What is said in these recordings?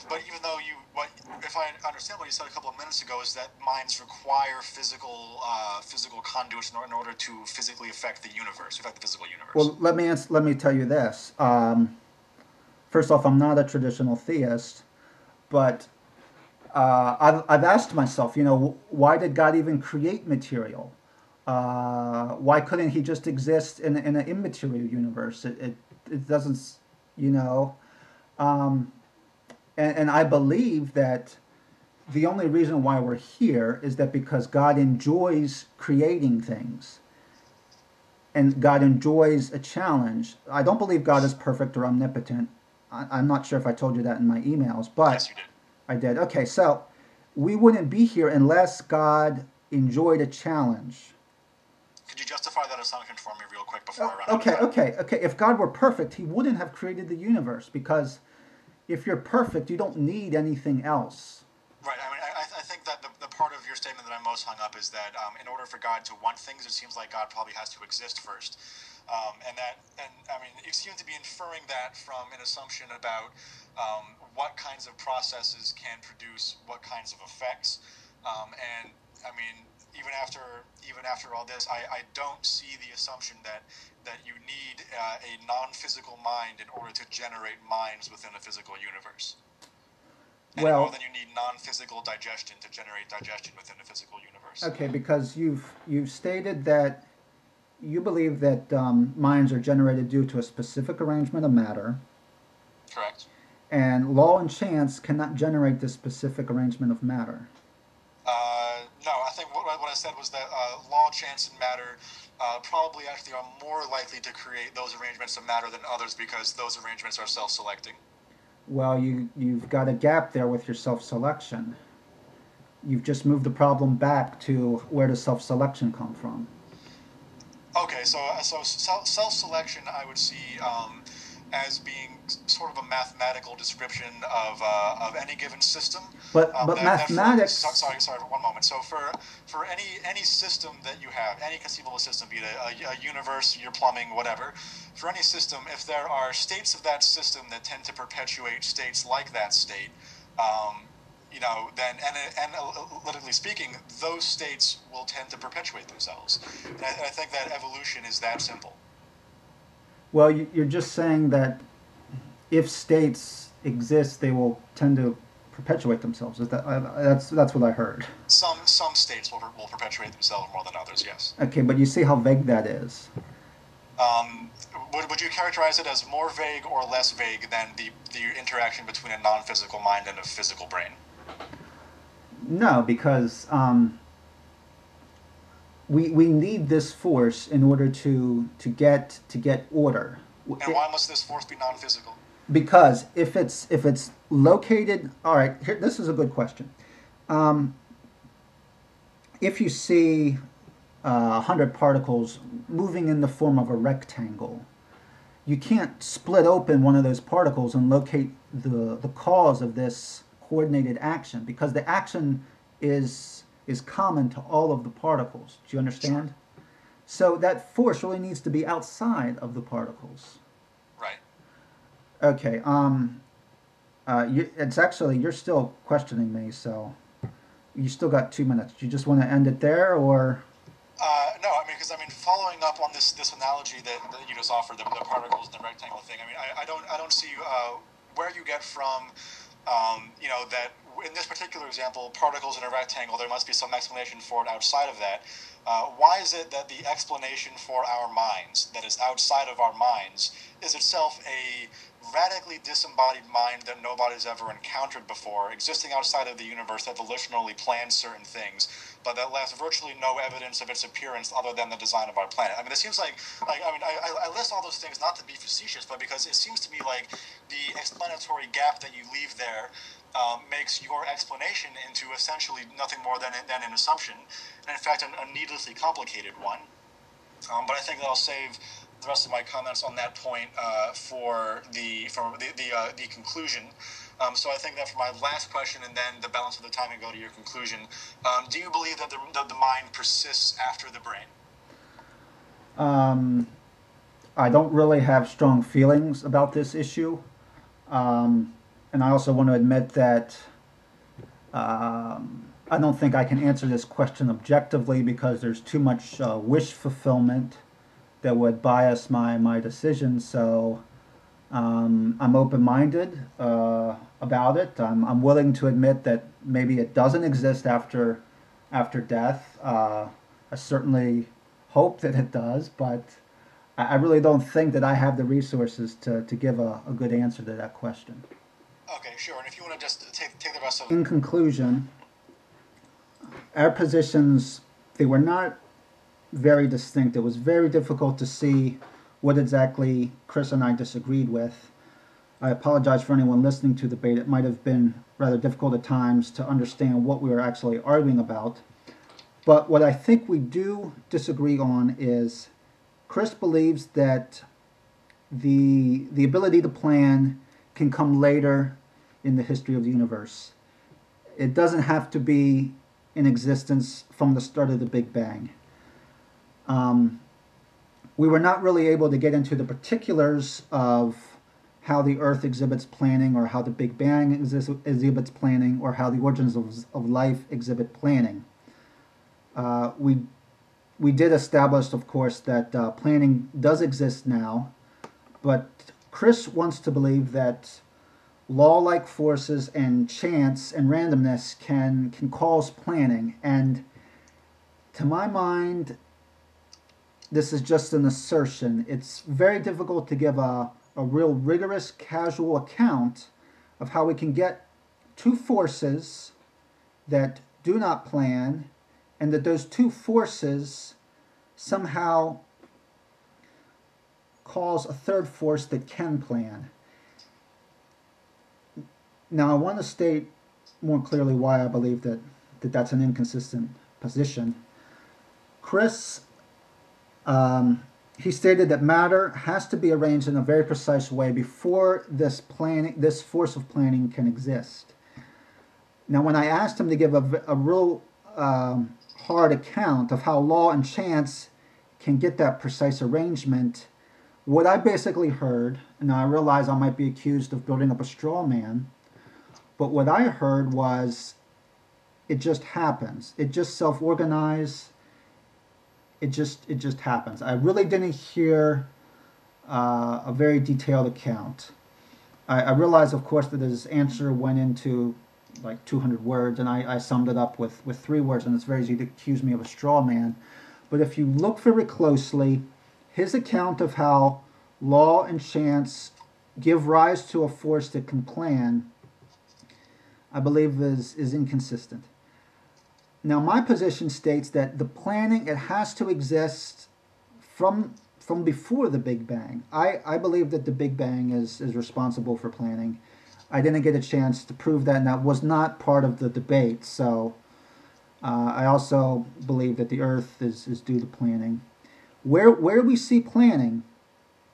but even though if I understand what you said a couple of minutes ago, is that minds require physical conduits in order to physically affect the universe, affect the physical universe. Well, let me tell you this. First off, I'm not a traditional theist, but I've asked myself, you know, why did God even create material? Why couldn't He just exist in an immaterial universe? It doesn't, you know. Um, and I believe that the only reason why we're here is that because God enjoys creating things and God enjoys a challenge. I don't believe God is perfect or omnipotent. I'm not sure if I told you that in my emails, but Yes, you did. I did. Okay, so we wouldn't be here unless God enjoyed a challenge. Could you justify that assumption for me real quick before I run out of Okay, time? okay, okay. If God were perfect, He wouldn't have created the universe because if you're perfect, you don't need anything else. Right. I mean, I think that the part of your statement that I'm most hung up is that in order for God to want things, it seems like God probably has to exist first. And I mean, you seem to be inferring that from an assumption about what kinds of processes can produce what kinds of effects. And I mean, even after all this, I don't see the assumption that you need a non-physical mind in order to generate minds within a physical universe any more Well, than you need non-physical digestion to generate digestion within a physical universe. okay, because you've stated that you believe that minds are generated due to a specific arrangement of matter, Correct. and law and chance cannot generate this specific arrangement of matter. No, I think what I said was that law, chance, and matter probably actually are more likely to create those arrangements of matter than others because those arrangements are self-selecting. Well, you've got a gap there with your self-selection. You've just moved the problem back to where does self-selection come from? Okay, so self-selection I would see as being sort of a mathematical description of any given system. But That for mathematics. sorry, 1 moment. So for any system that you have, any conceivable system, be it a universe, your plumbing, whatever, for any system, if there are states of that system that tend to perpetuate states like that state, um, then analytically speaking, those states will tend to perpetuate themselves. And I think that evolution is that simple. Well, you're just saying that if states exist, they will tend to perpetuate themselves. Is that that's what I heard? Some states will perpetuate themselves more than others. Yes. Okay, but you see how vague that is. Um, would you characterize it as more vague or less vague than the interaction between a non-physical mind and a physical brain? No, because we need this force in order to get order. And why must this force be non-physical? Because if it's located, all right. Here, this is a good question. Um, if you see 100 particles moving in the form of a rectangle, you can't split open one of those particles and locate the cause of this coordinated action because the action is common to all of the particles. Do you Sure. understand? So that force really needs to be outside of the particles. Right. Okay. It's actually you're still questioning me, so you still got 2 minutes. Do you just want to end it there, or? No, I mean, because I mean, following up on this analogy that you just offered, the particles and the rectangle thing. I mean, I don't see where you get from, that in this particular example, particles in a rectangle. There must be some explanation for it outside of that. Why is it that the explanation for our minds, that is outside of our minds, is itself a radically disembodied mind that nobody's ever encountered before, existing outside of the universe that volitionally plans certain things, but that left virtually no evidence of its appearance other than the design of our planet? I mean, it seems like I mean, I list all those things not to be facetious, but because it seems to me like the explanatory gap that you leave there makes your explanation into essentially nothing more than an assumption, and in fact, a needlessly complicated one. But I think that I'll save the rest of my comments on that point for the conclusion. So I think that for my last question, and then the balance of the time, and go to your conclusion. Do you believe that the mind persists after the brain? Um, I don't really have strong feelings about this issue. Um, and I also want to admit that I don't think I can answer this question objectively because there's too much wish fulfillment that would bias my decision. So I'm open-minded about it. I'm willing to admit that maybe it doesn't exist after death. I certainly hope that it does, but I really don't think that I have the resources to give a good answer to that question. Okay, sure. And if you want to just take the rest of In conclusion, our positions, they were not very distinct. It was very difficult to see what exactly Chris and I disagreed with. I apologize for anyone listening to the debate. It might have been rather difficult at times to understand what we were actually arguing about. But what I think we do disagree on is Chris believes that the ability to plan can come later in the history of the universe. It doesn't have to be in existence from the start of the Big Bang. We were not really able to get into the particulars of how the Earth exhibits planning, or how the Big Bang exhibits planning, or how the origins of life exhibit planning. We did establish, of course, that planning does exist now, but Chris wants to believe that law-like forces and chance and randomness can cause planning. And to my mind, this is just an assertion. It's very difficult to give a real rigorous, casual account of how we can get two forces that do not plan, and that those two forces somehow cause a third force that can plan. Now, I want to state more clearly why I believe that that's an inconsistent position. Chris, he stated that matter has to be arranged in a very precise way before this force of planning can exist. Now, when I asked him to give a real hard account of how law and chance can get that precise arrangement, what I basically heard, and now I realize I might be accused of building up a straw man, but what I heard was it just happens. It just self-organizes. It just happens. I really didn't hear a very detailed account. I realize, of course, that his answer went into like 200 words, and I summed it up with 3 words, and it's very easy to accuse me of a straw man. But if you look very closely, his account of how law and chance give rise to a force that can plan, I believe is inconsistent. Now, my position states that the planning, it has to exist from before the Big Bang. I believe that the Big Bang is responsible for planning. I didn't get a chance to prove that, and that was not part of the debate. So I also believe that the Earth is due to planning. Where we see planning,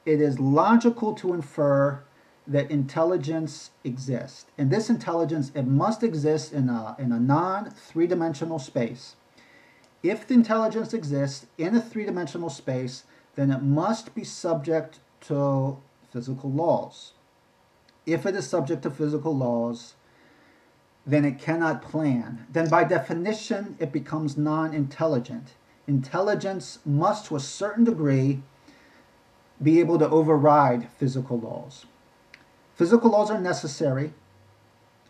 it is logical to infer that intelligence exists. And this intelligence, it must exist in a non-three-dimensional space. If the intelligence exists in a three-dimensional space, then it must be subject to physical laws. If it is subject to physical laws, then it cannot plan. Then by definition, it becomes non-intelligent. Intelligence must, to a certain degree, be able to override physical laws. Physical laws are necessary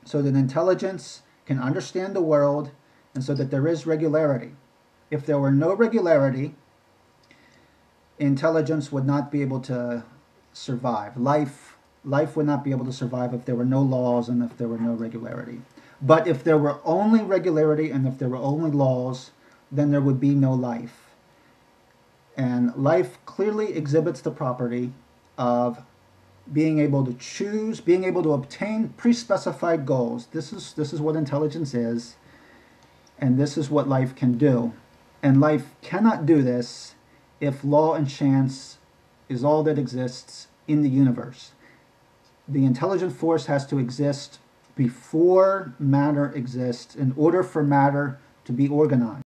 so that intelligence can understand the world and so that there is regularity. If there were no regularity, intelligence would not be able to survive. Life would not be able to survive if there were no laws and if there were no regularity. But if there were only regularity and if there were only laws, then there would be no life. And life clearly exhibits the property of being able to choose, being able to obtain pre-specified goals. This is what intelligence is, and this is what life can do. And life cannot do this if law and chance is all that exists in the universe. The intelligent force has to exist before matter exists in order for matter to be organized.